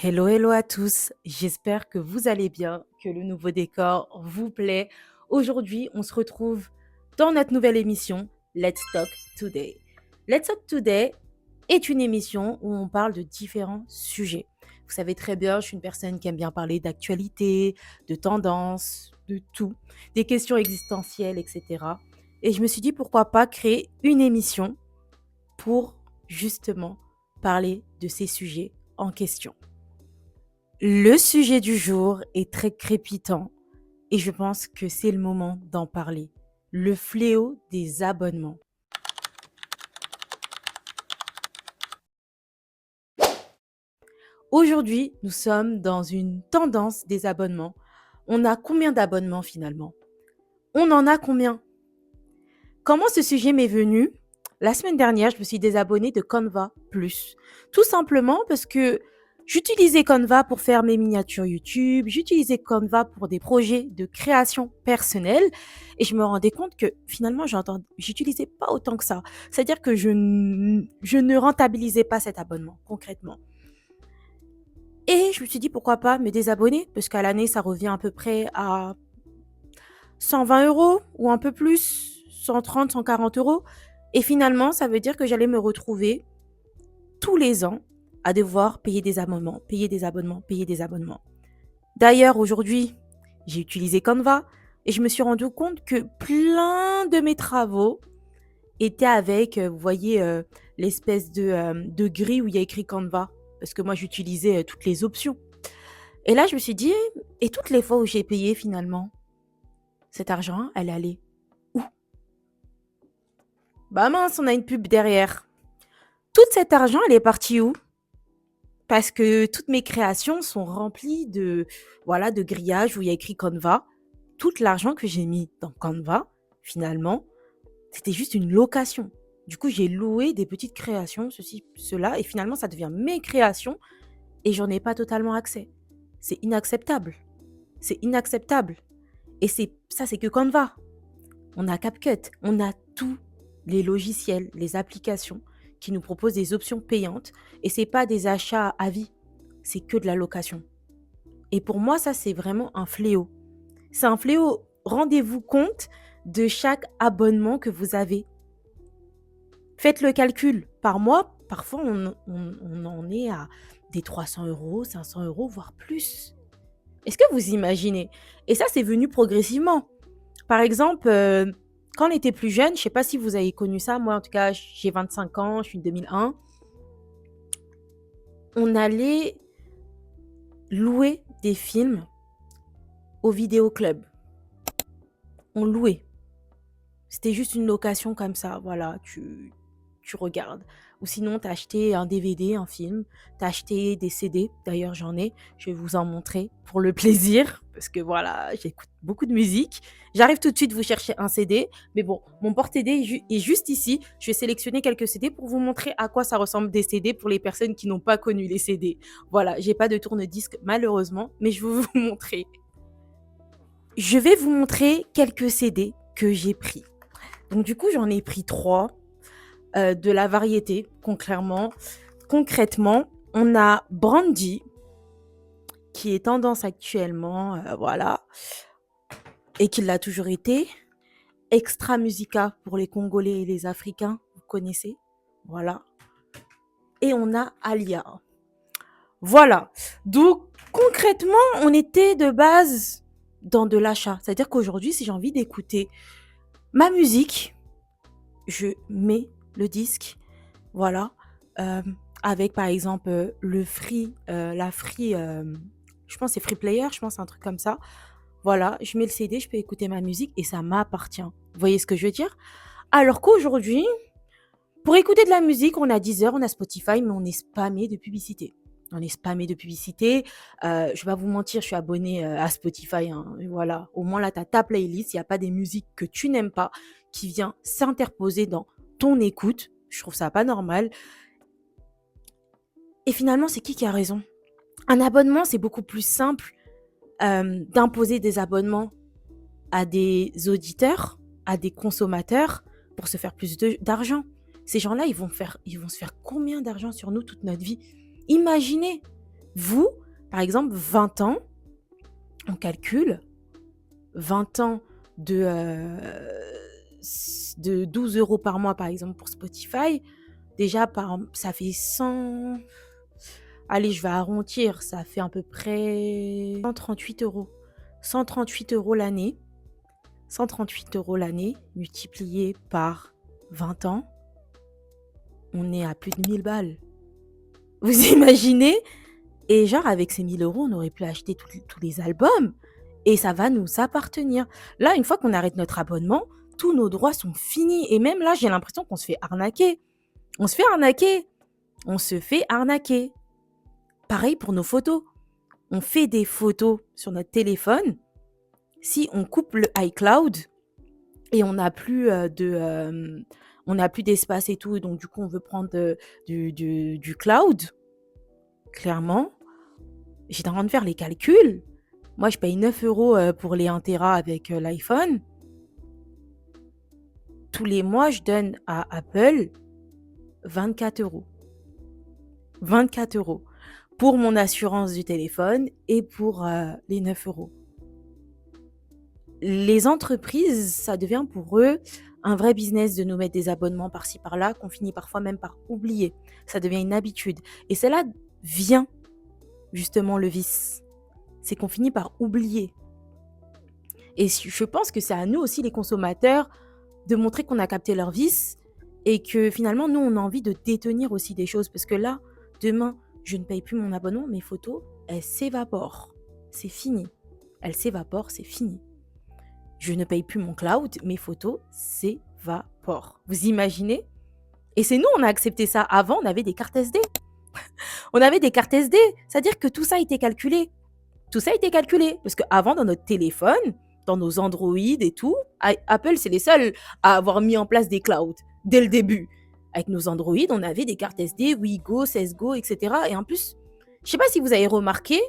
Hello, hello à tous. J'espère que vous allez bien, que le nouveau décor vous plaît. Aujourd'hui, on se retrouve dans notre nouvelle émission Let's Talk Today. Let's Talk Today est une émission où on parle de différents sujets. Vous savez très bien, je suis une personne qui aime bien parler d'actualité, de tendances, de tout, des questions existentielles, etc. Et je me suis dit pourquoi pas créer une émission pour justement parler de ces sujets en question. Le sujet du jour est très crépitant et je pense que c'est le moment d'en parler. Le fléau des abonnements. Aujourd'hui, nous sommes dans une tendance des abonnements. On a combien d'abonnements finalement? On en a combien? Comment ce sujet m'est venu? La semaine dernière, je me suis désabonnée de Canva Plus. Tout simplement parce que j'utilisais Canva pour faire mes miniatures YouTube, j'utilisais Canva pour des projets de création personnelle et je me rendais compte que finalement, j'utilisais pas autant que ça. C'est-à-dire que je ne rentabilisais pas cet abonnement concrètement. Et je me suis dit pourquoi pas me désabonner parce qu'à l'année, ça revient à peu près à 120 € ou un peu plus, 130, 140 €. Et finalement, ça veut dire que j'allais me retrouver tous les ans à devoir payer des abonnements, payer des abonnements, payer des abonnements. D'ailleurs, aujourd'hui, j'ai utilisé Canva et je me suis rendu compte que plein de mes travaux étaient avec, vous voyez, l'espèce de grille où il y a écrit Canva. Parce que moi, j'utilisais toutes les options. Et là, je me suis dit, et toutes les fois où j'ai payé finalement, cet argent, elle allait où? Bah mince, on a une pub derrière. Tout cet argent, elle est partie où? Parce que toutes mes créations sont remplies de, voilà, de grillages où il y a écrit Canva. Tout l'argent que j'ai mis dans Canva, finalement, c'était juste une location. Du coup, j'ai loué des petites créations, ceci, cela, et finalement, ça devient mes créations et j'en ai pas totalement accès. C'est inacceptable. C'est inacceptable. Et c'est que Canva. On a CapCut, on a tous les logiciels, les applications qui nous proposent des options payantes et c'est pas des achats à vie, c'est que de la location. Et pour moi, ça, c'est vraiment un fléau. C'est un fléau. Rendez-vous compte de chaque abonnement que vous avez. Faites le calcul. Par mois, parfois, on en est à des 300 €, 500 €, voire plus. Est-ce que vous imaginez? Et ça, c'est venu progressivement. Par exemple, quand on était plus jeune, je sais pas si vous avez connu ça, moi en tout cas, j'ai 25 ans, je suis de 2001. On allait louer des films au vidéoclub. On louait. C'était juste une location comme ça, voilà, tu regardes. Ou sinon, tu acheté un DVD, un film, tu acheté des CD, d'ailleurs j'en ai, je vais vous en montrer pour le plaisir, parce que voilà, j'écoute beaucoup de musique. J'arrive tout de suite vous chercher un CD, mais bon, mon porte-CD est juste ici. Je vais sélectionner quelques CD pour vous montrer à quoi ça ressemble des CD pour les personnes qui n'ont pas connu les CD. Voilà, j'ai pas de tourne-disque malheureusement, mais je vais vous montrer. Je vais vous montrer quelques CD que j'ai pris. Donc du coup, j'en ai pris 3 de la variété, concrètement, on a Brandy, qui est tendance actuellement, voilà, et qui l'a toujours été. Extra Musica pour les Congolais et les Africains, vous connaissez, voilà. Et on a Alia. Voilà. Donc, concrètement, on était de base dans de l'achat. C'est-à-dire qu'aujourd'hui, si j'ai envie d'écouter ma musique, je mets le disque, voilà, avec par exemple le free, la free, je pense que c'est Free Player, je pense un truc comme ça. Voilà, je mets le CD, je peux écouter ma musique et ça m'appartient. Vous voyez ce que je veux dire? Alors qu'aujourd'hui, pour écouter de la musique, on a Deezer, on a Spotify, mais on est spammé de publicité. On est spammé de publicité. Je vais pas vous mentir, je suis abonnée à Spotify, hein, et voilà. Au moins là, tu as ta playlist, il n'y a pas des musiques que tu n'aimes pas qui vient s'interposer dans ton écoute. Je trouve ça pas normal. Et finalement, c'est qui a raison? Un abonnement, c'est beaucoup plus simple d'imposer des abonnements à des auditeurs à des consommateurs pour se faire plus d'argent. Ces gens-là, ils vont se faire combien d'argent sur nous toute notre vie? Imaginez, vous, par exemple, 20 ans, on calcule, 20 ans de, de 12 euros par mois, par exemple, pour Spotify. Déjà, ça fait 100... Allez, je vais arrondir, ça fait à peu près 138 euros. 138 euros l'année. 138 euros l'année, multiplié par 20 ans, on est à plus de 1000 balles. Vous imaginez? Et genre, avec ces 1000 euros, on aurait pu acheter tous les albums et ça va nous appartenir. Là, une fois qu'on arrête notre abonnement, tous nos droits sont finis. Et même là, j'ai l'impression qu'on se fait arnaquer. On se fait arnaquer. On se fait arnaquer. Pareil pour nos photos. On fait des photos sur notre téléphone. Si on coupe le iCloud et on n'a plus d'espace et tout, et donc du coup on veut prendre du cloud, clairement, j'étais en train de faire les calculs. Moi, je paye 9 euros pour les 1 Tera avec l'iPhone. Tous les mois, je donne à Apple 24 euros. 24 euros pour mon assurance du téléphone et pour les 9 euros. Les entreprises, ça devient pour eux un vrai business de nous mettre des abonnements par-ci par-là qu'on finit parfois même par oublier. Ça devient une habitude. Et c'est là vient justement le vice. C'est qu'on finit par oublier. Et je pense que c'est à nous aussi, les consommateurs, de montrer qu'on a capté leur vice et que finalement, nous, on a envie de détenir aussi des choses. Parce que là, demain, je ne paye plus mon abonnement, mes photos, elles s'évaporent. C'est fini. Elles s'évaporent, c'est fini. Je ne paye plus mon cloud, mes photos s'évaporent. Vous imaginez? Et c'est nous, on a accepté ça. Avant, on avait des cartes SD. On avait des cartes SD. C'est-à-dire que tout ça a été calculé. Tout ça a été calculé. Parce qu'avant, dans notre téléphone, dans nos Android et tout, Apple, c'est les seuls à avoir mis en place des clouds dès le début. Avec nos Android, on avait des cartes SD, Wigo, CSGO, etc. Et en plus, je ne sais pas si vous avez remarqué,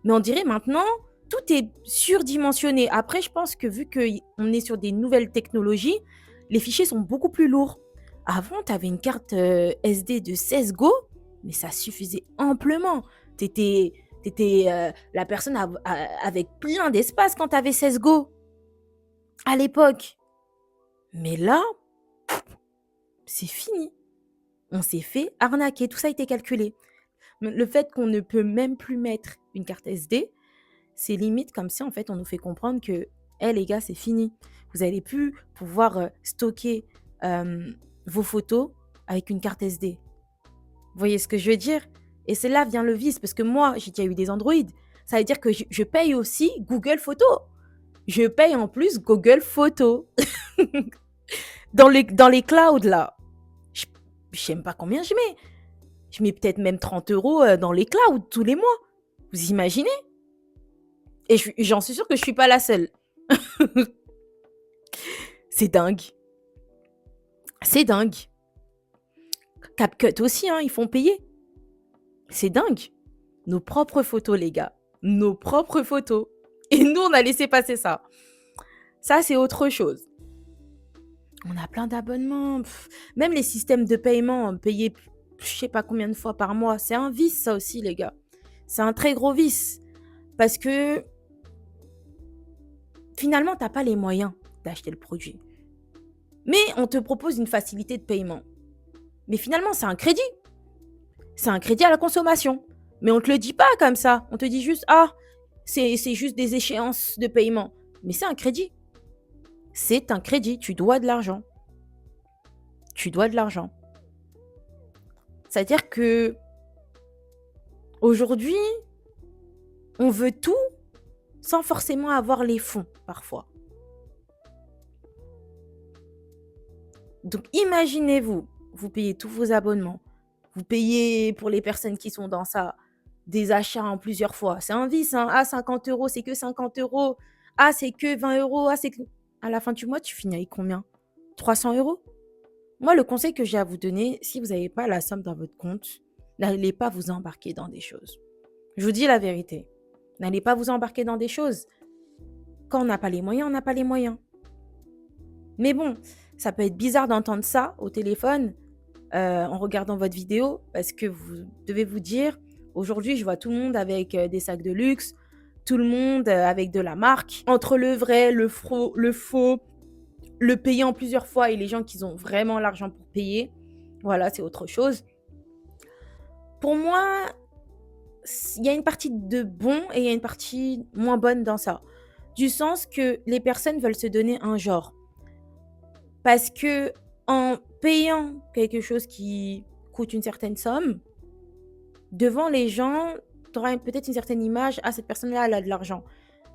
mais on dirait maintenant, tout est surdimensionné. Après, je pense que vu qu'on est sur des nouvelles technologies, les fichiers sont beaucoup plus lourds. Avant, tu avais une carte SD de 16 Go, mais ça suffisait amplement. Tu étais la personne avec plein d'espace quand tu avais 16 Go à l'époque. Mais là, c'est fini. On s'est fait arnaquer. Tout ça a été calculé. Le fait qu'on ne peut même plus mettre une carte SD, c'est limite comme si en fait on nous fait comprendre que les gars, c'est fini. Vous n'allez plus pouvoir stocker vos photos avec une carte SD. Vous voyez ce que je veux dire? Et c'est là vient le vice, parce que moi, j'ai déjà eu des Android. Ça veut dire que je paye aussi Google Photos. Je paye en plus Google Photos. dans les clouds, là. Je ne sais même pas combien je mets. Je mets peut-être même 30 euros dans les clouds tous les mois. Vous imaginez? Et j'en suis sûre que je ne suis pas la seule. C'est dingue. C'est dingue. CapCut aussi, hein, ils font payer. C'est dingue. Nos propres photos, les gars. Nos propres photos. Et nous, on a laissé passer ça. Ça, c'est autre chose. On a plein d'abonnements. Même les systèmes de paiement, payer je sais pas combien de fois par mois. C'est un vice, ça aussi, les gars. C'est un très gros vice. Parce que finalement, tu n'as pas les moyens d'acheter le produit. Mais on te propose une facilité de paiement. Mais finalement, c'est un crédit. C'est un crédit à la consommation. Mais on ne te le dit pas comme ça. On te dit juste, c'est juste des échéances de paiement. Mais c'est un crédit. C'est un crédit. Tu dois de l'argent. Tu dois de l'argent. C'est-à-dire que aujourd'hui, on veut tout sans forcément avoir les fonds, parfois. Donc, imaginez-vous, vous payez tous vos abonnements. Vous payez pour les personnes qui sont dans ça des achats en plusieurs fois. C'est un vice, hein. 50 euros, c'est que 50 euros. C'est que 20 euros. C'est que... À la fin du mois, tu finis avec combien? 300 euros? Moi, le conseil que j'ai à vous donner, si vous n'avez pas la somme dans votre compte, n'allez pas vous embarquer dans des choses. Je vous dis la vérité. N'allez pas vous embarquer dans des choses. Quand on n'a pas les moyens, on n'a pas les moyens. Mais bon, ça peut être bizarre d'entendre ça au téléphone, en regardant votre vidéo parce que vous devez vous dire: «Aujourd'hui, je vois tout le monde avec, des sacs de luxe, tout le monde, avec de la marque». Entre le vrai, le faux, le payant plusieurs fois et les gens qui ont vraiment l'argent pour payer, voilà, c'est autre chose. Pour moi, il y a une partie de bon et il y a une partie moins bonne dans ça. Du sens que les personnes veulent se donner un genre. Parce que en payant quelque chose qui coûte une certaine somme, devant les gens, tu auras peut-être une certaine image: «Ah, cette personne-là, elle a de l'argent».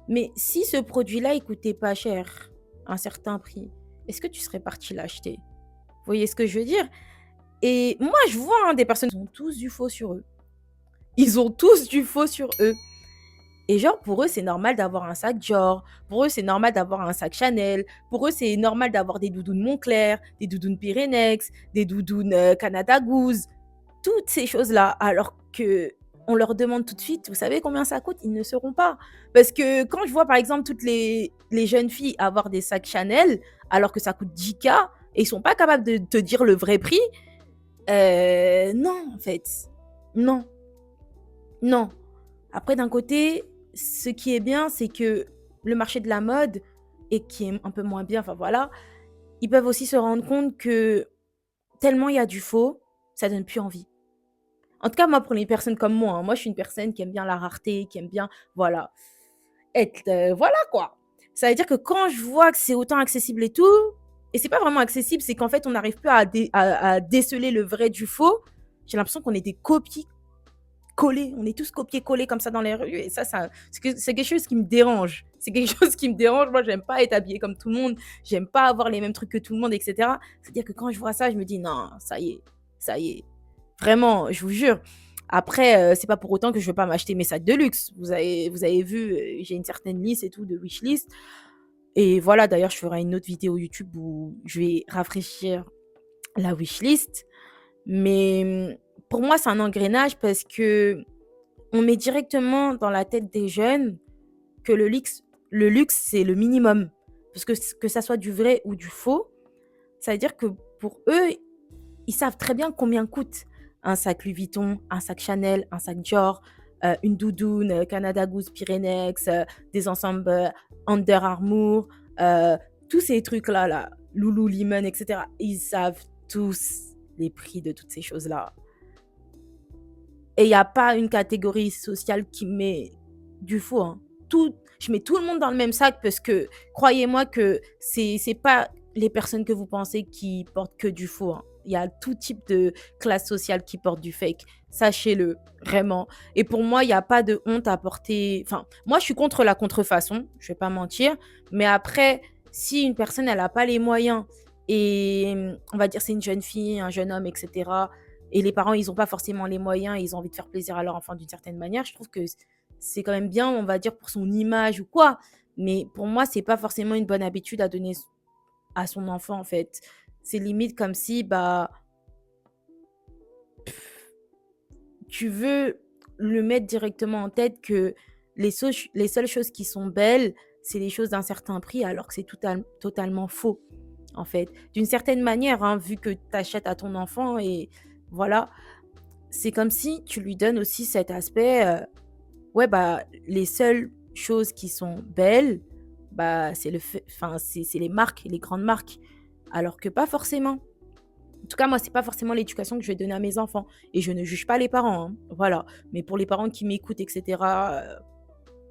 Mais si ce produit-là, il coûtait pas cher, un certain prix, est-ce que tu serais parti l'acheter? Vous voyez ce que je veux dire? Et moi, je vois, hein, des personnes, ils ont tous du faux sur eux. Ils ont tous du faux sur eux. Et genre, pour eux, c'est normal d'avoir un sac Dior. Pour eux, c'est normal d'avoir un sac Chanel. Pour eux, c'est normal d'avoir des doudounes Moncler, des doudounes Pyrenex, des doudounes Canada Goose. Toutes ces choses-là. Alors que on leur demande tout de suite, vous savez combien ça coûte? Ils ne sauront pas. Parce que quand je vois, par exemple, toutes les jeunes filles avoir des sacs Chanel, alors que ça coûte 10K, et ils sont pas capables de te dire le vrai prix, non, en fait. Non, non. Après, d'un côté, ce qui est bien, c'est que le marché de la mode, et qui est un peu moins bien, enfin voilà, ils peuvent aussi se rendre compte que tellement il y a du faux, ça donne plus envie. En tout cas, moi, pour les personnes comme moi, hein, moi, je suis une personne qui aime bien la rareté, qui aime bien, voilà, être, voilà quoi. Ça veut dire que quand je vois que c'est autant accessible et tout, et c'est pas vraiment accessible, c'est qu'en fait, on n'arrive plus à déceler le vrai du faux. J'ai l'impression qu'on est des copies collés. On est tous copiés-collés comme ça dans les rues. Et ça c'est quelque chose qui me dérange. C'est quelque chose qui me dérange. Moi, j'aime pas être habillée comme tout le monde. J'aime pas avoir les mêmes trucs que tout le monde, etc. C'est-à-dire que quand je vois ça, je me dis non, ça y est, ça y est. Vraiment, je vous jure. Après, c'est pas pour autant que je veux pas m'acheter mes sacs de luxe. Vous avez vu, j'ai une certaine liste et tout de wishlist. Et voilà, d'ailleurs, je ferai une autre vidéo YouTube où je vais rafraîchir la wishlist. Mais pour moi, c'est un engrenage parce que on met directement dans la tête des jeunes que le luxe, c'est le minimum. Parce que ça soit du vrai ou du faux, ça veut dire que pour eux, ils savent très bien combien coûte un sac Louis Vuitton, un sac Chanel, un sac Dior, une doudoune Canada Goose Pyrenex, des ensembles Under Armour, tous ces trucs-là, là, Lululemon, etc. Ils savent tous les prix de toutes ces choses-là. Et il n'y a pas une catégorie sociale qui met du faux, hein. Je mets tout le monde dans le même sac parce que croyez-moi que c'est pas les personnes que vous pensez qui portent que du faux, hein. Il y a tout type de classe sociale qui porte du fake. Sachez-le, vraiment. Et pour moi, il n'y a pas de honte à porter. Enfin, moi, je suis contre la contrefaçon, je vais pas mentir. Mais après, si une personne, elle n'a pas les moyens et on va dire c'est une jeune fille, un jeune homme, etc., et les parents, ils n'ont pas forcément les moyens et ils ont envie de faire plaisir à leur enfant d'une certaine manière, je trouve que c'est quand même bien, on va dire, pour son image ou quoi. Mais pour moi, c'est pas forcément une bonne habitude à donner à son enfant, en fait. C'est limite comme si, bah, tu veux le mettre directement en tête que les seules choses qui sont belles, c'est les choses d'un certain prix, alors que c'est totalement faux, en fait. D'une certaine manière, hein, vu que tu achètes à ton enfant et voilà, c'est comme si tu lui donnes aussi cet aspect, ouais, bah, les seules choses qui sont belles, bah, c'est les marques, les grandes marques. Alors que pas forcément. En tout cas, moi, c'est pas forcément l'éducation que je vais donner à mes enfants. Et je ne juge pas les parents, hein, voilà. Mais pour les parents qui m'écoutent, etc.,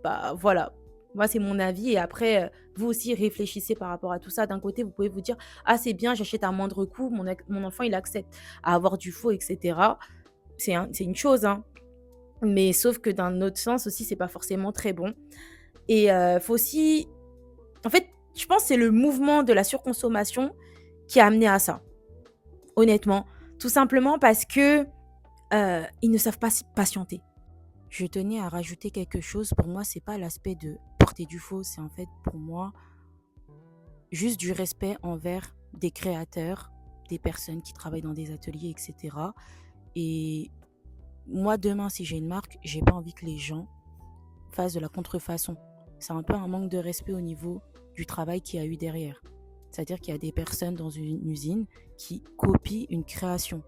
bah voilà. Moi, c'est mon avis. Et après, vous aussi, réfléchissez par rapport à tout ça. D'un côté, vous pouvez vous dire, ah, c'est bien, j'achète à moindre coût, mon enfant, il accepte à avoir du faux, etc. C'est une chose, hein. Mais sauf que d'un autre sens aussi, c'est pas forcément très bon. Et faut aussi, en fait, je pense que c'est le mouvement de la surconsommation qui a amené à ça, honnêtement. Tout simplement parce que, ils ne savent pas patienter. Je tenais à rajouter quelque chose. Pour moi, c'est pas l'aspect de porter du faux, c'est en fait pour moi juste du respect envers des créateurs, des personnes qui travaillent dans des ateliers, etc. Et moi, demain, si j'ai une marque, j'ai pas envie que les gens fassent de la contrefaçon. C'est un peu un manque de respect au niveau du travail qu'il y a eu derrière. C'est-à-dire qu'il y a des personnes dans une usine qui copient une création.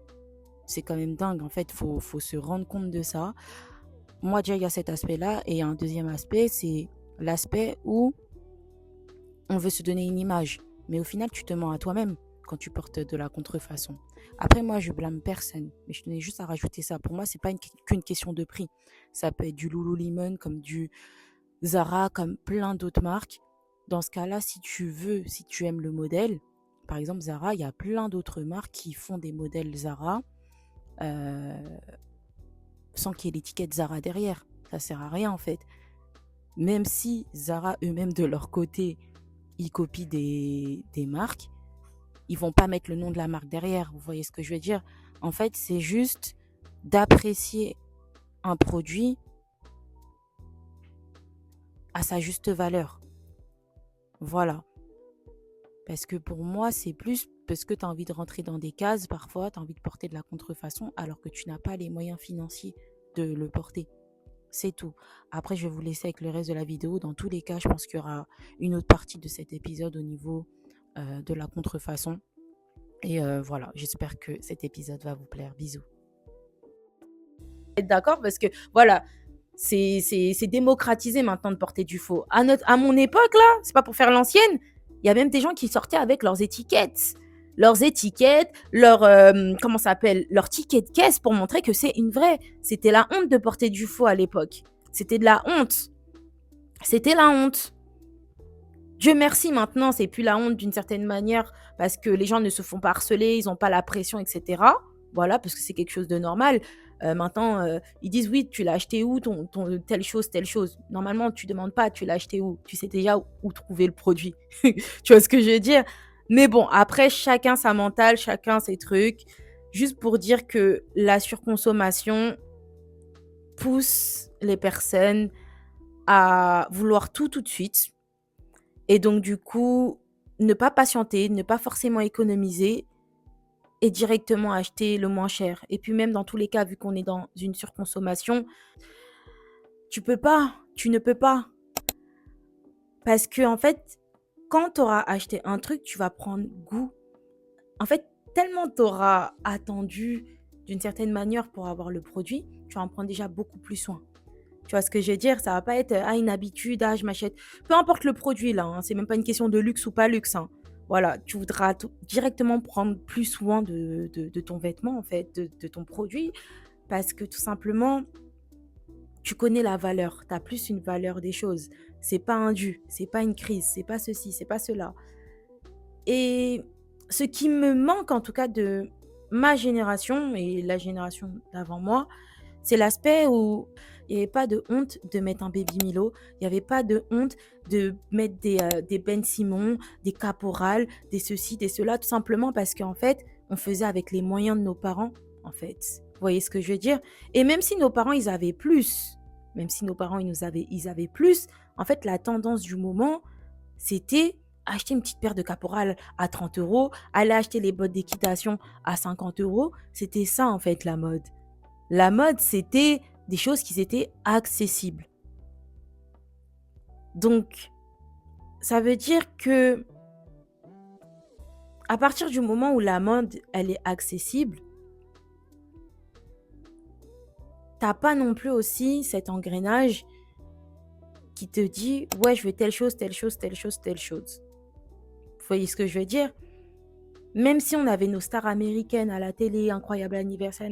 C'est quand même dingue, en fait, faut se rendre compte de ça. Moi, déjà, il y a cet aspect-là. Et un deuxième aspect, c'est l'aspect où on veut se donner une image. Mais au final, tu te mens à toi-même quand tu portes de la contrefaçon. Après, moi, je blâme personne. Mais je tenais juste à rajouter ça. Pour moi, c'est pas qu'une question de prix. Ça peut être du Lululemon, comme du Zara, comme plein d'autres marques. Dans ce cas-là, si tu veux, si tu aimes le modèle, par exemple, Zara, il y a plein d'autres marques qui font des modèles Zara sans qu'il y ait l'étiquette Zara derrière. Ça sert à rien, en fait. Même si Zara eux-mêmes, de leur côté, ils copient des marques, ils vont pas mettre le nom de la marque derrière. Vous voyez ce que je veux dire? En fait, c'est juste d'apprécier un produit à sa juste valeur. Voilà. Parce que pour moi, c'est plus parce que tu as envie de rentrer dans des cases. Parfois, tu as envie de porter de la contrefaçon alors que tu n'as pas les moyens financiers de le porter. C'est tout. Après, je vais vous laisser avec le reste de la vidéo. Dans tous les cas, je pense qu'il y aura une autre partie de cet épisode au niveau de la contrefaçon. Et voilà, j'espère que cet épisode va vous plaire. Bisous. D'accord, parce que voilà, c'est démocratisé maintenant de porter du faux. À mon époque, là, c'est pas pour faire l'ancienne, il y a même des gens qui sortaient avec leurs étiquettes. Comment ça s'appelle, leur ticket de caisse pour montrer que c'est une vraie. C'était la honte de porter du faux à l'époque. C'était de la honte. C'était la honte. Dieu merci, maintenant, c'est plus la honte d'une certaine manière parce que les gens ne se font pas harceler, ils n'ont pas la pression, etc. Voilà, parce que c'est quelque chose de normal. Maintenant, ils disent oui, tu l'as acheté où, ton telle chose, telle chose. Normalement, tu demandes pas, tu l'as acheté où. Tu sais déjà où trouver le produit. Tu vois ce que je veux dire? Mais bon, après, chacun sa mentale, chacun ses trucs. Juste pour dire que la surconsommation pousse les personnes à vouloir tout de suite. Et donc, du coup, ne pas patienter, ne pas forcément économiser et directement acheter le moins cher. Et puis même dans tous les cas, vu qu'on est dans une surconsommation, tu ne peux pas. Parce que en fait, quand tu auras acheté un truc, tu vas prendre goût. En fait, tellement tu auras attendu d'une certaine manière pour avoir le produit, tu vas en prendre déjà beaucoup plus soin. Tu vois ce que je veux dire? Ça va pas être une habitude, je m'achète. Peu importe le produit là, hein, c'est même pas une question de luxe ou pas luxe. Hein. Voilà, tu voudras directement prendre plus soin de ton vêtement, en fait, de ton produit, parce que tout simplement, tu connais la valeur. Tu as plus une valeur des choses. C'est pas un dû, c'est pas une crise, c'est pas ceci, c'est pas cela. Et ce qui me manque en tout cas de ma génération et la génération d'avant moi, c'est l'aspect où il n'y avait pas de honte de mettre un Baby Milo, il n'y avait pas de honte de mettre des Ben Simon, des Caporal, des ceci, des cela, tout simplement parce qu'en fait, on faisait avec les moyens de nos parents, en fait. Vous voyez ce que je veux dire? Et même si nos parents, ils avaient plus, même si nos parents, ils avaient plus, en fait, la tendance du moment, c'était acheter une petite paire de Caporal à 30 euros, aller acheter les bottes d'équitation à 50 euros. C'était ça, en fait, la mode. La mode, c'était des choses qui étaient accessibles. Donc, ça veut dire que à partir du moment où la mode, elle est accessible, t'as pas non plus aussi cet engrenage qui te dit « Ouais, je veux telle chose, telle chose, telle chose, telle chose. » Vous voyez ce que je veux dire? Même si on avait nos stars américaines à la télé, incroyable anniversaire,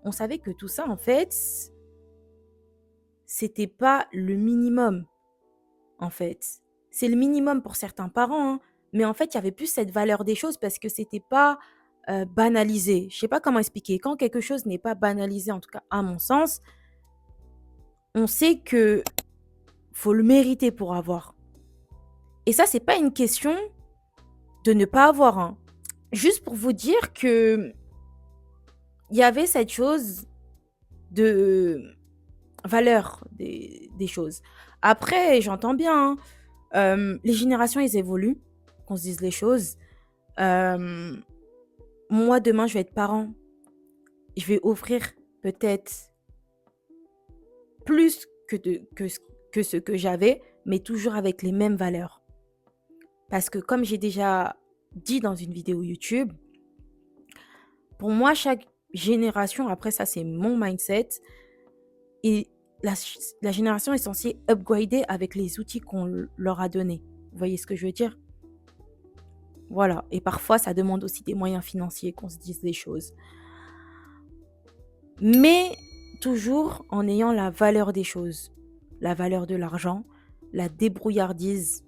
on savait que tout ça, en fait, c'était pas le minimum, en fait. C'est le minimum pour certains parents, hein, mais en fait, il y avait plus cette valeur des choses parce que c'était pas banalisé. Je sais pas comment expliquer. Quand quelque chose n'est pas banalisé, en tout cas à mon sens, on sait que faut le mériter pour avoir. Et ça, c'est pas une question de ne pas avoir. Hein. Juste pour vous dire que il y avait cette chose de valeur des choses. Après, j'entends bien, hein, les générations, ils évoluent, qu'on se dise les choses. Moi, demain, je vais être parent. Je vais offrir peut-être plus que ce que j'avais, mais toujours avec les mêmes valeurs. Parce que comme j'ai déjà dit dans une vidéo YouTube, pour moi, chaque génération, après ça, c'est mon mindset, et la génération est censée upgrader avec les outils qu'on leur a donnés. Vous voyez ce que je veux dire? Voilà. Et parfois, ça demande aussi des moyens financiers qu'on se dise les choses. Mais toujours en ayant la valeur des choses, la valeur de l'argent, la débrouillardise,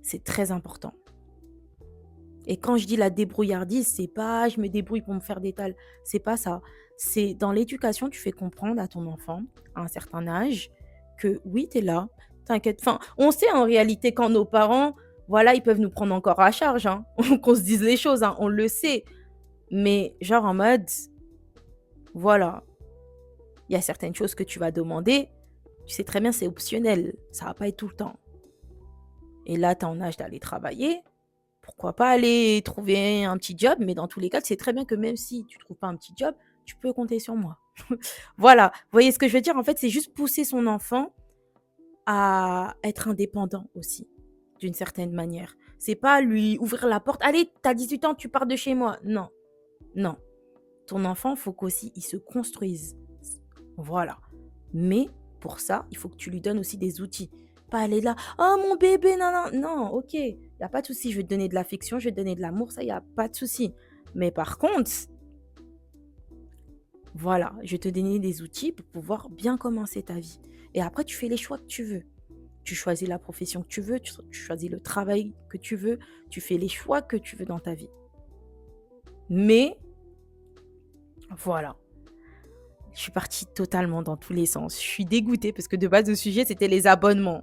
c'est très important. Et quand je dis la débrouillardise, c'est pas je me débrouille pour me faire des tales, c'est pas ça. C'est dans l'éducation, tu fais comprendre à ton enfant, à un certain âge, que oui, tu es là, t'inquiète. Enfin, on sait en réalité quand nos parents, voilà, ils peuvent nous prendre encore à charge, hein, qu'on se dise les choses, hein, on le sait. Mais genre en mode, voilà, il y a certaines choses que tu vas demander, tu sais très bien, c'est optionnel, ça va pas être tout le temps. Et là, tu es en âge d'aller travailler. Pourquoi pas aller trouver un petit job, mais dans tous les cas, tu sais très bien que même si tu trouves pas un petit job, tu peux compter sur moi. Voilà, vous voyez ce que je veux dire? En fait, c'est juste pousser son enfant à être indépendant aussi, d'une certaine manière. C'est pas lui ouvrir la porte: «Allez, tu as 18 ans, tu pars de chez moi». Non, non. Ton enfant, faut qu'aussi il se construise. Voilà. Mais pour ça, il faut que tu lui donnes aussi des outils. Pas aller là: «Oh mon bébé, non, non». Non, OK, il y a pas de souci, je vais te donner de l'affection, je vais te donner de l'amour, ça, il y a pas de souci. Mais par contre, voilà, je vais te donner des outils pour pouvoir bien commencer ta vie. Et après, tu fais les choix que tu veux. Tu choisis la profession que tu veux, tu choisis le travail que tu veux, tu fais les choix que tu veux dans ta vie. Mais voilà. Je suis partie totalement dans tous les sens. Je suis dégoûtée parce que de base, le sujet, c'était les abonnements.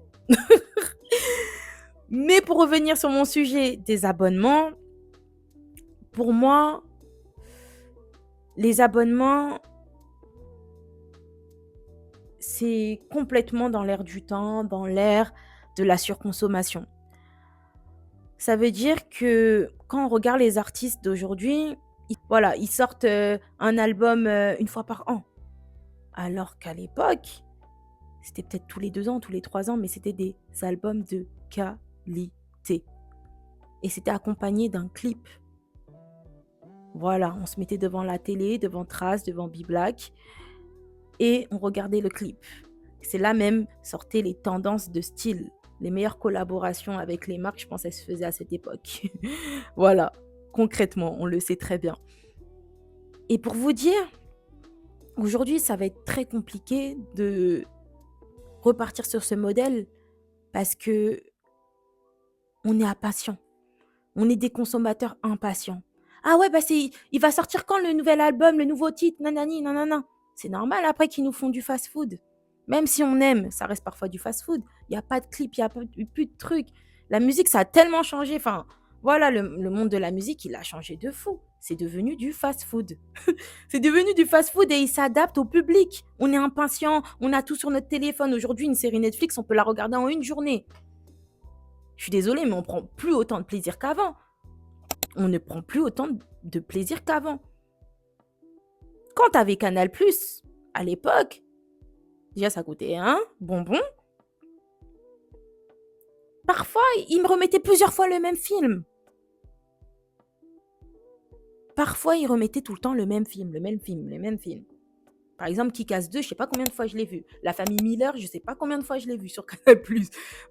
Mais pour revenir sur mon sujet des abonnements, pour moi, les abonnements, c'est complètement dans l'air du temps, dans l'air de la surconsommation. Ça veut dire que quand on regarde les artistes d'aujourd'hui, voilà, ils sortent un album une fois par an. Alors qu'à l'époque, c'était peut-être tous les 2 ans, tous les 3 ans, mais c'était des albums de qualité. Et c'était accompagné d'un clip. Voilà, on se mettait devant la télé, devant Trace, devant B-Black, et on regardait le clip. C'est là même sortaient les tendances de style. Les meilleures collaborations avec les marques, je pense, elles se faisaient à cette époque. Voilà, concrètement, on le sait très bien. Et pour vous dire, aujourd'hui, ça va être très compliqué de repartir sur ce modèle parce que on est impatient. On est des consommateurs impatients. Ah ouais, bah il va sortir quand le nouvel album, le nouveau titre, nanani, nanana. C'est normal après qu'ils nous font du fast-food. Même si on aime, ça reste parfois du fast-food. Il n'y a pas de clip, il n'y a plus de trucs. La musique, ça a tellement changé. Enfin, voilà, le monde de la musique, il a changé de fou. C'est devenu du fast-food. C'est devenu du fast-food et il s'adapte au public. On est impatient, on a tout sur notre téléphone. Aujourd'hui, une série Netflix, on peut la regarder en une journée. Je suis désolée, mais on prend plus autant de plaisir qu'avant. On ne prend plus autant de plaisir qu'avant. Quand t'avais Canal+, à l'époque, déjà ça coûtait un bonbon. Parfois, ils me remettaient plusieurs fois le même film. Parfois, ils remettaient tout le temps le même film, le même film, le même film. Par exemple, Kick-Ass 2, je sais pas combien de fois je l'ai vu. La famille Miller, je sais pas combien de fois je l'ai vu sur Canal+.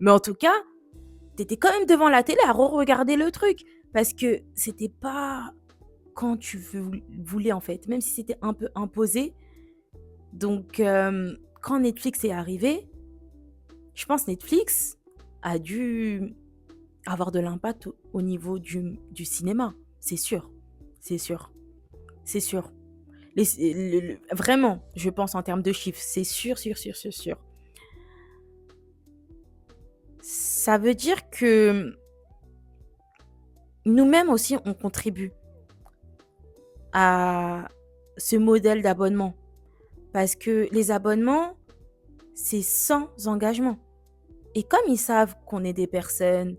Mais en tout cas, t'étais quand même devant la télé à re-regarder le truc. Parce que c'était pas quand tu voulais, en fait. Même si c'était un peu imposé. Donc, quand Netflix est arrivé, je pense Netflix a dû avoir de l'impact au niveau du cinéma. C'est sûr. C'est sûr. C'est sûr. Vraiment, je pense en termes de chiffres. C'est sûr, sûr, sûr, sûr, sûr. Ça veut dire que nous-mêmes aussi, on contribue à ce modèle d'abonnement. Parce que les abonnements, c'est sans engagement. Et comme ils savent qu'on est des personnes,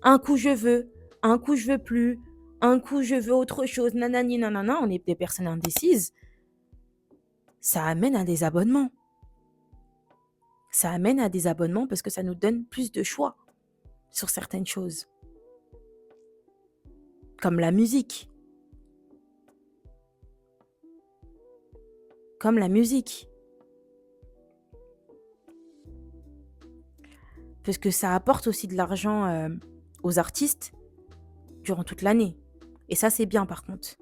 un coup je veux, un coup je veux plus, un coup je veux autre chose, nanani, nanana, on est des personnes indécises, ça amène à des abonnements. Ça amène à des abonnements parce que ça nous donne plus de choix. sur certaines choses, comme la musique, comme la musique, parce que ça apporte aussi de l'argent aux artistes durant toute l'année. Et ça, c'est bien par contre.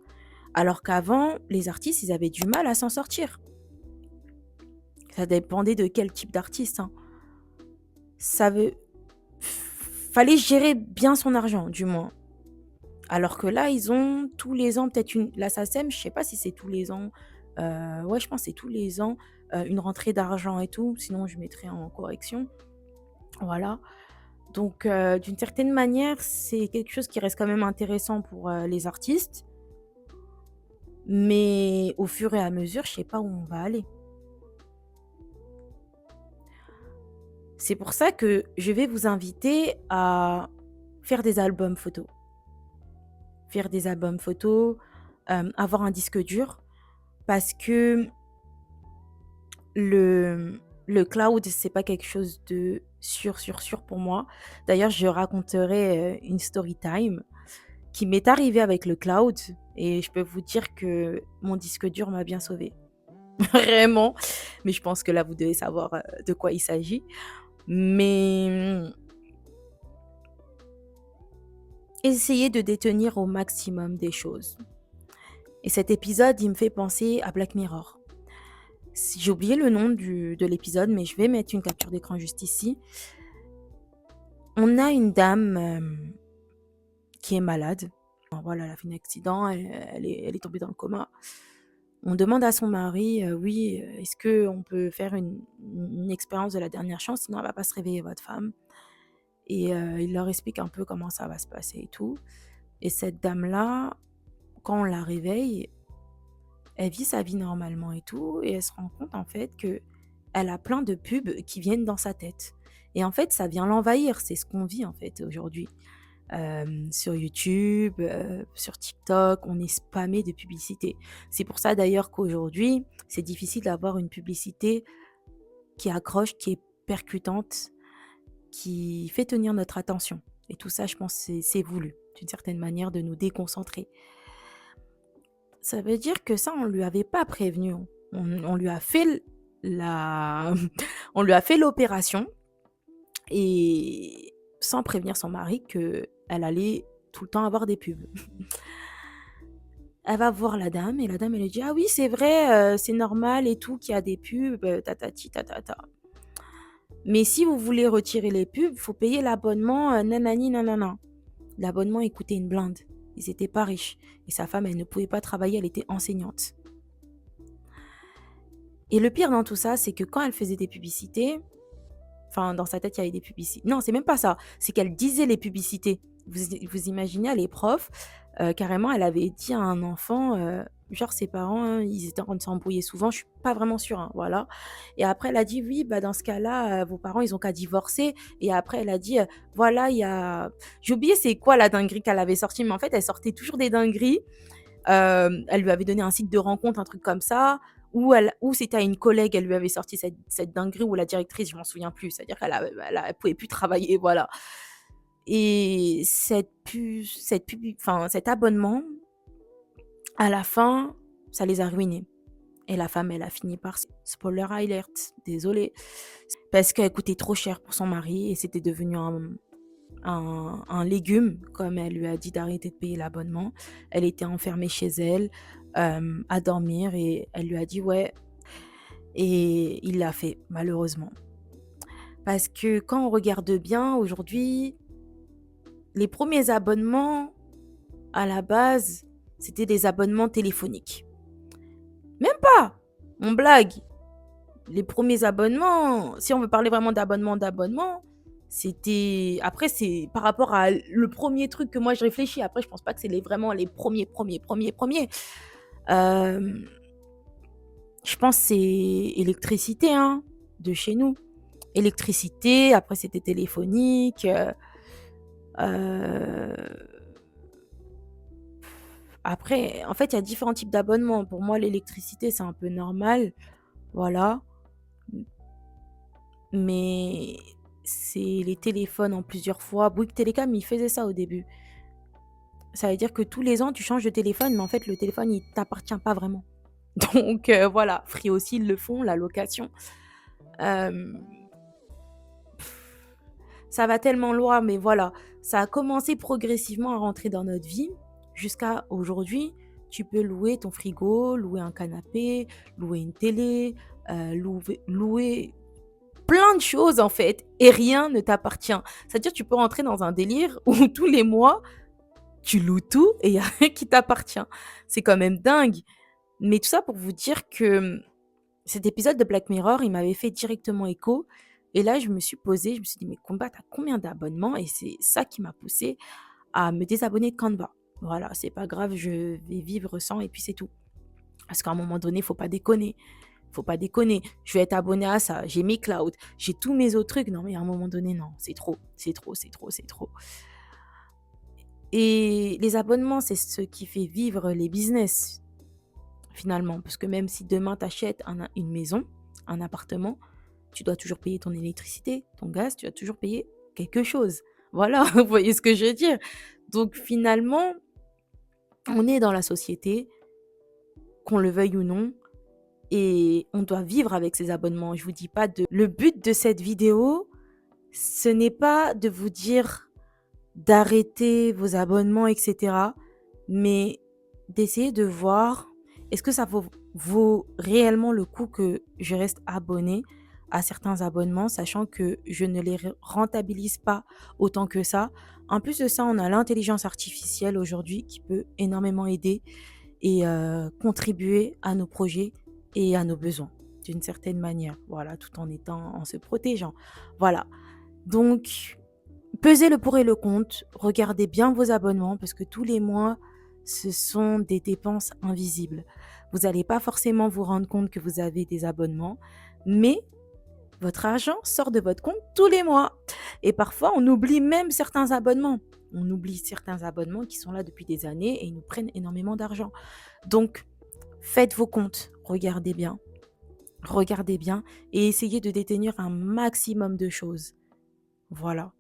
Alors qu'avant, les artistes, ils avaient du mal à s'en sortir. Ça dépendait de quel type d'artiste, hein. Ça veut... Fallait gérer bien son argent, du moins. Alors que là, ils ont tous les ans, peut-être la SACEM, je sais pas si c'est tous les ans. Ouais, je pense que c'est tous les ans une rentrée d'argent et tout. Sinon, je mettrai en correction. Voilà. Donc, d'une certaine manière, c'est quelque chose qui reste quand même intéressant pour les artistes. Mais au fur et à mesure, je sais pas où on va aller. C'est pour ça que je vais vous inviter à faire des albums photos. Faire des albums photos, avoir un disque dur. Parce que le cloud, c'est pas quelque chose de sûr pour moi. D'ailleurs, je raconterai une story time qui m'est arrivée avec le cloud et je peux vous dire que mon disque dur m'a bien sauvée. Vraiment. Mais je pense que là, vous devez savoir de quoi il s'agit. Mais essayez de détenir au maximum des choses. Et cet épisode, il me fait penser à Black Mirror. J'ai oublié le nom de l'épisode, mais je vais mettre une capture d'écran juste ici. On a une dame qui est malade. Voilà, elle a fait un accident, elle est tombée dans le coma. On demande à son mari, oui, est-ce qu'on peut faire une expérience de la dernière chance, sinon elle va pas se réveiller, votre femme. Et il leur explique un peu comment ça va se passer et tout. Et cette dame-là, quand on la réveille, elle vit sa vie normalement et tout, et elle se rend compte en fait que elle a plein de pubs qui viennent dans sa tête. Et en fait, ça vient l'envahir, c'est ce qu'on vit en fait aujourd'hui. Sur YouTube, sur TikTok, on est spammé de publicités. C'est pour ça d'ailleurs qu'aujourd'hui, c'est difficile d'avoir une publicité qui accroche, qui est percutante, qui fait tenir notre attention. Et tout ça, je pense, c'est voulu, d'une certaine manière, de nous déconcentrer. Ça veut dire que ça, on lui avait pas prévenu. On lui a fait on lui a fait l'opération et sans prévenir son mari qu'elle allait tout le temps avoir des pubs. Elle va voir la dame et la dame, elle lui dit: «Ah oui, c'est vrai, c'est normal et tout qu'il y a des pubs, tatati tatata. Mais si vous voulez retirer les pubs, faut payer l'abonnement, nanani nanana». L'abonnement, il coûtait une blinde. Ils étaient pas riches et sa femme, elle ne pouvait pas travailler, elle était enseignante. Et le pire dans tout ça, c'est que quand elle faisait des publicités, enfin dans sa tête, il y avait des publicités. Non, c'est même pas ça, c'est qu'elle disait les publicités. Vous imaginez, elle est prof, carrément, elle avait dit à un enfant, genre ses parents, hein, ils étaient en train de s'embrouiller souvent, je suis pas vraiment sûre, hein, voilà. Et après, elle a dit: «Oui, bah, dans ce cas-là, vos parents, ils ont qu'à divorcer». Et après, elle a dit, voilà, il y a j'ai oublié c'est quoi la dinguerie qu'elle avait sortie, mais en fait, elle sortait toujours des dingueries. Elle lui avait donné un site de rencontre, un truc comme ça, ou c'était à une collègue, elle lui avait sorti cette dinguerie, ou la directrice, je m'en souviens plus. C'est-à-dire elle pouvait plus travailler, voilà. Et cet abonnement, à la fin, ça les a ruinés. Et la femme, elle a fini par spoiler alert, désolée, parce qu'elle coûtait trop cher pour son mari et c'était devenu un légume, comme elle lui a dit d'arrêter de payer l'abonnement. Elle était enfermée chez elle, à dormir, et elle lui a dit ouais, et il l'a fait, malheureusement. Parce que quand on regarde bien, aujourd'hui, les premiers abonnements, à la base, c'était des abonnements téléphoniques. Même pas! On blague. Les premiers abonnements, si on veut parler vraiment d'abonnement, c'était... Après, c'est par rapport à le premier truc que moi je réfléchis. Après, je pense pas que c'est vraiment les premiers. Je pense que c'est électricité, hein, de chez nous. Électricité, après c'était téléphonique. Euh, Après, en fait, il y a différents types d'abonnements. Pour moi, l'électricité, c'est un peu normal. Voilà. Mais c'est les téléphones en plusieurs fois. Bouygues Télécom, il faisait ça au début. Ça veut dire que tous les ans, tu changes de téléphone, mais en fait, le téléphone, il t'appartient pas vraiment. Donc voilà, Free aussi, ils le font, la location. Euh, Ça va tellement loin, mais voilà, ça a commencé progressivement à rentrer dans notre vie jusqu'à aujourd'hui. Tu peux louer ton frigo, louer un canapé, louer une télé, louer plein de choses en fait, et rien ne t'appartient. C'est-à-dire tu peux rentrer dans un délire où tous les mois, tu loues tout et il n'y a rien qui t'appartient. C'est quand même dingue. Mais tout ça pour vous dire que cet épisode de Black Mirror, il m'avait fait directement écho. Et là, je me suis posée, je me suis dit, mais Combat, t'as combien d'abonnements? Et c'est ça qui m'a poussée à me désabonner de Canva. Voilà, c'est pas grave, je vais vivre sans et puis c'est tout. Parce qu'à un moment donné, faut pas déconner. Faut pas déconner. Je vais être abonné à ça. J'ai mes clouds. J'ai tous mes autres trucs. Non, mais à un moment donné, non. C'est trop. C'est trop, c'est trop, c'est trop. Et les abonnements, c'est ce qui fait vivre les business, finalement. Parce que même si demain, tu achètes une maison, un appartement, tu dois toujours payer ton électricité, ton gaz, tu dois toujours payer quelque chose. Voilà, vous voyez ce que je veux dire. Donc finalement, on est dans la société, qu'on le veuille ou non, et on doit vivre avec ces abonnements. Je vous dis pas de... Le but de cette vidéo, ce n'est pas de vous dire d'arrêter vos abonnements, etc. Mais d'essayer de voir est-ce que ça vaut réellement le coup que je reste abonné à certains abonnements, sachant que je ne les rentabilise pas autant que ça. En plus de ça, on a l'intelligence artificielle aujourd'hui qui peut énormément aider et contribuer à nos projets et à nos besoins d'une certaine manière. Voilà, tout en se protégeant. Voilà. Donc, pesez le pour et le contre, regardez bien vos abonnements parce que tous les mois, ce sont des dépenses invisibles. Vous n'allez pas forcément vous rendre compte que vous avez des abonnements, mais votre argent sort de votre compte tous les mois. Et parfois, on oublie même certains abonnements. On oublie certains abonnements qui sont là depuis des années et ils nous prennent énormément d'argent. Donc, faites vos comptes, regardez bien et essayez de détenir un maximum de choses. Voilà.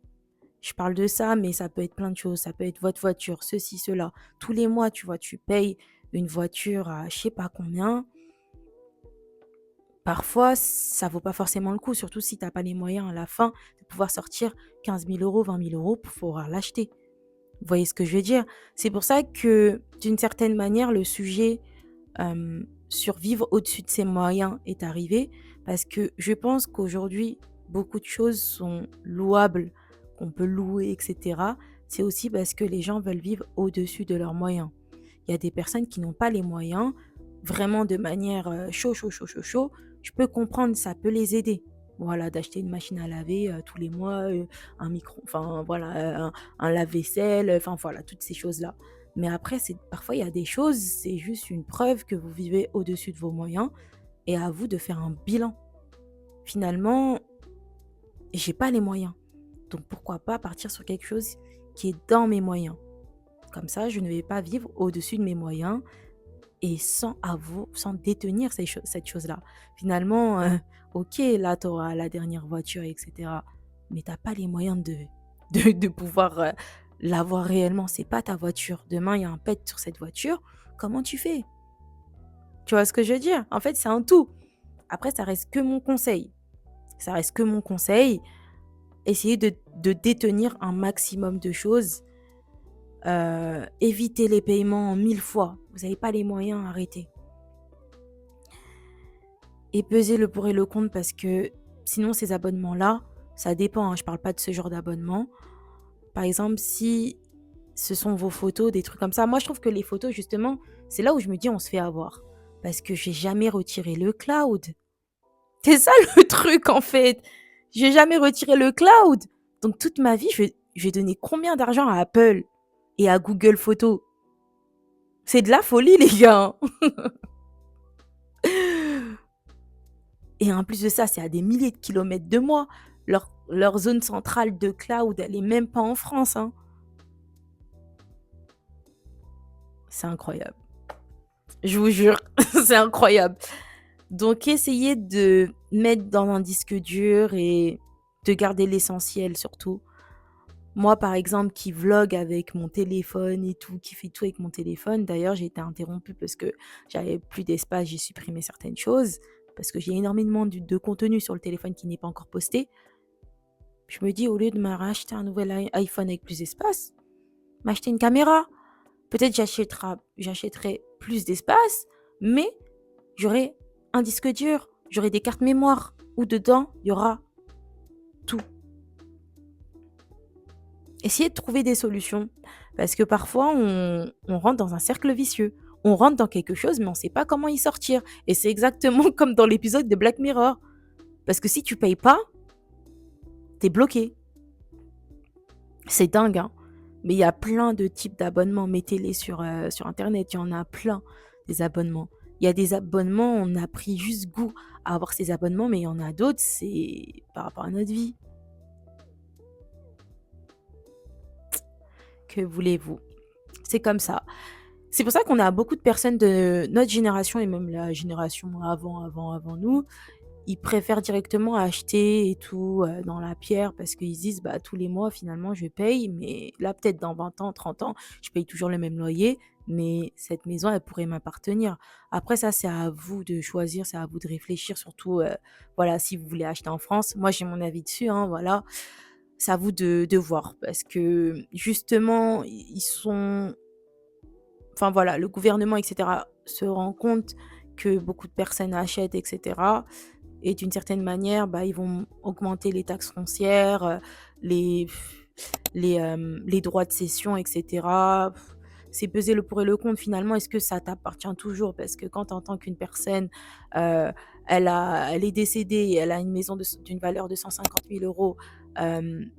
Je parle de ça, mais ça peut être plein de choses. Ça peut être votre voiture, ceci, cela. Tous les mois, tu vois, tu payes une voiture à je sais pas combien. Parfois, ça vaut pas forcément le coup, surtout si tu n'as pas les moyens à la fin de pouvoir sortir 15 000 euros, 20 000 euros pour pouvoir l'acheter. Vous voyez ce que je veux dire? C'est pour ça que, d'une certaine manière, le sujet sur vivre au-dessus de ses moyens est arrivé, parce que je pense qu'aujourd'hui, beaucoup de choses sont louables, qu'on peut louer, etc. C'est aussi parce que les gens veulent vivre au-dessus de leurs moyens. Il y a des personnes qui n'ont pas les moyens, vraiment de manière chaud, chaud, chaud, chaud, chaud. Je peux comprendre, ça peut les aider. Voilà, d'acheter une machine à laver tous les mois, un micro, enfin voilà, un lave-vaisselle, enfin voilà, toutes ces choses-là. Mais après, parfois, il y a des choses, c'est juste une preuve que vous vivez au-dessus de vos moyens et à vous de faire un bilan. Finalement, j'ai pas les moyens. Donc pourquoi pas partir sur quelque chose qui est dans mes moyens. Comme ça, je ne vais pas vivre au-dessus de mes moyens et sans détenir cette chose-là. Finalement, ok, là, tu auras la dernière voiture, etc. Mais tu n'as pas les moyens de pouvoir l'avoir réellement. C'est pas ta voiture. Demain, il y a un pet sur cette voiture. Comment tu fais? Tu vois ce que je veux dire? En fait, c'est un tout. Après, ça reste que mon conseil. Ça reste que mon conseil. Essayez de détenir un maximum de choses. Évitez les paiements 1000 fois. Vous n'avez pas les moyens, arrêtez. Et pesez le pour et le contre parce que sinon, ces abonnements-là, ça dépend. Hein, je ne parle pas de ce genre d'abonnement. Par exemple, si ce sont vos photos, des trucs comme ça. Moi, je trouve que les photos, justement, c'est là où je me dis on se fait avoir. Parce que j'ai jamais retiré le cloud. C'est ça le truc, en fait. J'ai jamais retiré le cloud. Donc, toute ma vie, je vais donner combien d'argent à Apple et à Google Photos? C'est de la folie, les gars. Et en plus de ça, c'est à des milliers de kilomètres de moi. Leur zone centrale de cloud, elle est même pas en France. Hein. C'est incroyable. Je vous jure, c'est incroyable. Donc, essayez de mettre dans un disque dur et de garder l'essentiel surtout. Moi, par exemple, qui vlog avec mon téléphone et tout, qui fait tout avec mon téléphone. D'ailleurs, j'ai été interrompue parce que j'avais plus d'espace, j'ai supprimé certaines choses parce que j'ai énormément de contenu sur le téléphone qui n'est pas encore posté. Je me dis, au lieu de me racheter un nouvel iPhone avec plus d'espace, m'acheter une caméra. Peut-être j'achèterai plus d'espace, mais j'aurai un disque dur, j'aurai des cartes mémoire où dedans, il y aura tout. Essayez de trouver des solutions parce que parfois, on rentre dans un cercle vicieux. On rentre dans quelque chose, mais on ne sait pas comment y sortir. Et c'est exactement comme dans l'épisode de Black Mirror. Parce que si tu payes pas, t'es bloqué. C'est dingue, hein. Mais il y a plein de types d'abonnements. Mettez-les sur Internet. Il y en a plein, des abonnements. Il y a des abonnements, on a pris juste goût à avoir ces abonnements, mais il y en a d'autres, c'est par rapport à notre vie. Que voulez-vous? C'est comme ça. C'est pour ça qu'on a beaucoup de personnes de notre génération et même la génération avant nous, ils préfèrent directement acheter et tout dans la pierre parce qu'ils se disent bah tous les mois finalement je paye, mais là peut-être dans 20 ans, 30 ans, je paye toujours le même loyer, mais cette maison elle pourrait m'appartenir. Après ça c'est à vous de choisir, c'est à vous de réfléchir surtout voilà si vous voulez acheter en France. Moi j'ai mon avis dessus hein, voilà. C'est à vous de voir parce que justement ils sont enfin voilà, le gouvernement, etc., se rend compte que beaucoup de personnes achètent, etc. Et d'une certaine manière, bah, ils vont augmenter les taxes foncières, les, les droits de cession, etc. C'est peser le pour et le contre. Finalement, est-ce que ça t'appartient toujours? Parce que quand tu entends qu'une personne, euh, elle est décédée et elle a une maison d'une valeur de 150 000 euros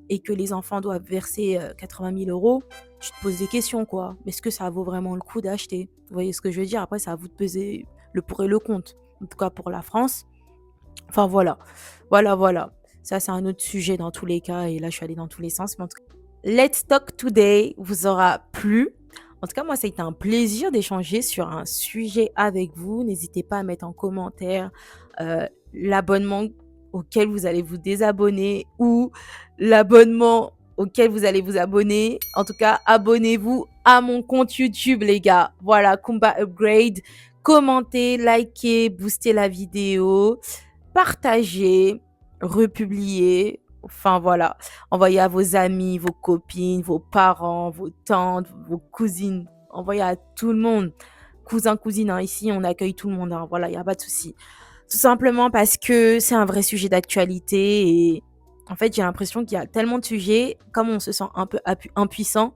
et que les enfants doivent verser 80 000 euros, tu te poses des questions, quoi. Mais est-ce que ça vaut vraiment le coup d'acheter? Vous voyez ce que je veux dire? Après, c'est à vous de peser le pour et le contre. En tout cas, pour la France. Enfin, voilà. Voilà, voilà. Ça, c'est un autre sujet dans tous les cas. Et là, je suis allée dans tous les sens. Mais en tout cas, Let's Talk Today vous aura plu. En tout cas, moi, ça a été un plaisir d'échanger sur un sujet avec vous. N'hésitez pas à mettre en commentaire l'abonnement auquel vous allez vous désabonner ou l'abonnement auquel vous allez vous abonner. En tout cas, abonnez-vous à mon compte YouTube, les gars. Voilà, Kumba Upgrade. Commentez, likez, boostez la vidéo, partagez, republiez. Enfin voilà, envoyez à vos amis, vos copines, vos parents, vos tantes, vos cousines. Envoyez à tout le monde. Cousins, cousines, hein, ici on accueille tout le monde. Hein, voilà, il n'y a pas de souci. Tout simplement parce que c'est un vrai sujet d'actualité et en fait j'ai l'impression qu'il y a tellement de sujets, comme on se sent un peu impuissant,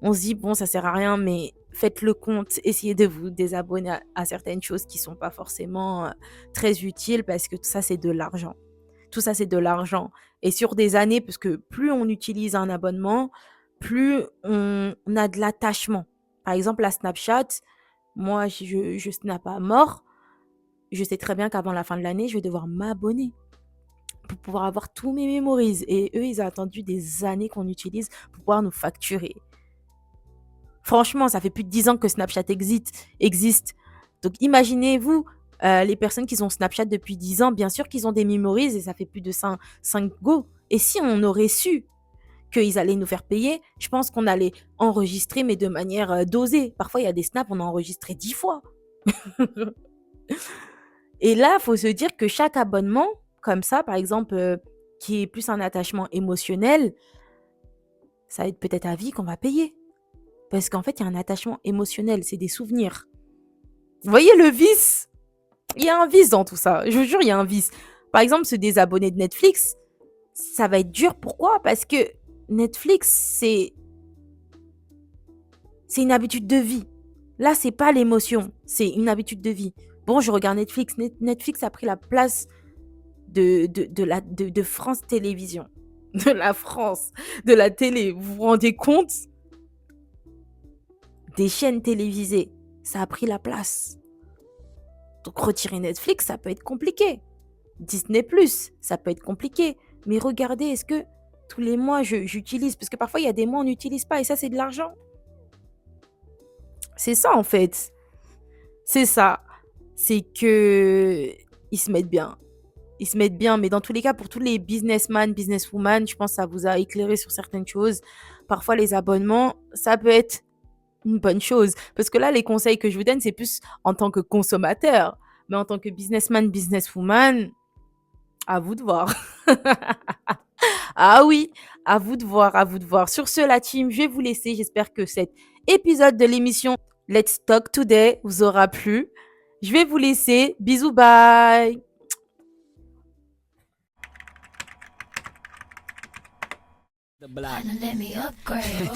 on se dit bon ça sert à rien mais faites le compte, essayez de vous désabonner à certaines choses qui sont pas forcément très utiles parce que tout ça c'est de l'argent. Tout ça c'est de l'argent et sur des années parce que plus on utilise un abonnement, plus on a de l'attachement. Par exemple la Snapchat, moi je snap à mort, je sais très bien qu'avant la fin de l'année, je vais devoir m'abonner pour pouvoir avoir tous mes memories. Et eux, ils ont attendu des années qu'on utilise pour pouvoir nous facturer. Franchement, ça fait plus de 10 ans que Snapchat existe. Donc imaginez-vous, les personnes qui ont Snapchat depuis 10 ans, bien sûr qu'ils ont des memories et ça fait plus de 5 go. Et si on aurait su qu'ils allaient nous faire payer, je pense qu'on allait enregistrer, mais de manière dosée. Parfois, il y a des snaps, on a enregistré 10 fois. Et là, il faut se dire que chaque abonnement, comme ça, par exemple, qui est plus un attachement émotionnel, ça va être peut-être à vie qu'on va payer. Parce qu'en fait, il y a un attachement émotionnel, c'est des souvenirs. Vous voyez le vice? Il y a un vice dans tout ça. Je vous jure, il y a un vice. Par exemple, se désabonner de Netflix, ça va être dur. Pourquoi? Parce que Netflix, c'est une habitude de vie. Là, c'est pas l'émotion, c'est une habitude de vie. Bon, je regarde Netflix. Netflix a pris la place de France Télévisions. De la France, de la télé. Vous vous rendez compte? Des chaînes télévisées, ça a pris la place. Donc retirer Netflix, ça peut être compliqué. Disney+, ça peut être compliqué. Mais regardez, est-ce que tous les mois, j'utilise? Parce que parfois, il y a des mois, on n'utilise pas. Et ça, c'est de l'argent. C'est ça, en fait. C'est ça. C'est que ils se mettent bien. ils se mettent bien. Mais dans tous les cas, pour tous les businessmen, businesswomen, je pense que ça vous a éclairé sur certaines choses. Parfois, les abonnements, ça peut être une bonne chose. Parce que là, les conseils que je vous donne, c'est plus en tant que consommateur. Mais en tant que businessman, businesswoman, à vous de voir. Ah oui, à vous de voir, à vous de voir. Sur ce, la team, je vais vous laisser. J'espère que cet épisode de l'émission Let's Talk Today vous aura plu. Je vais vous laisser. Bisous, bye. The block. Let me upgrade.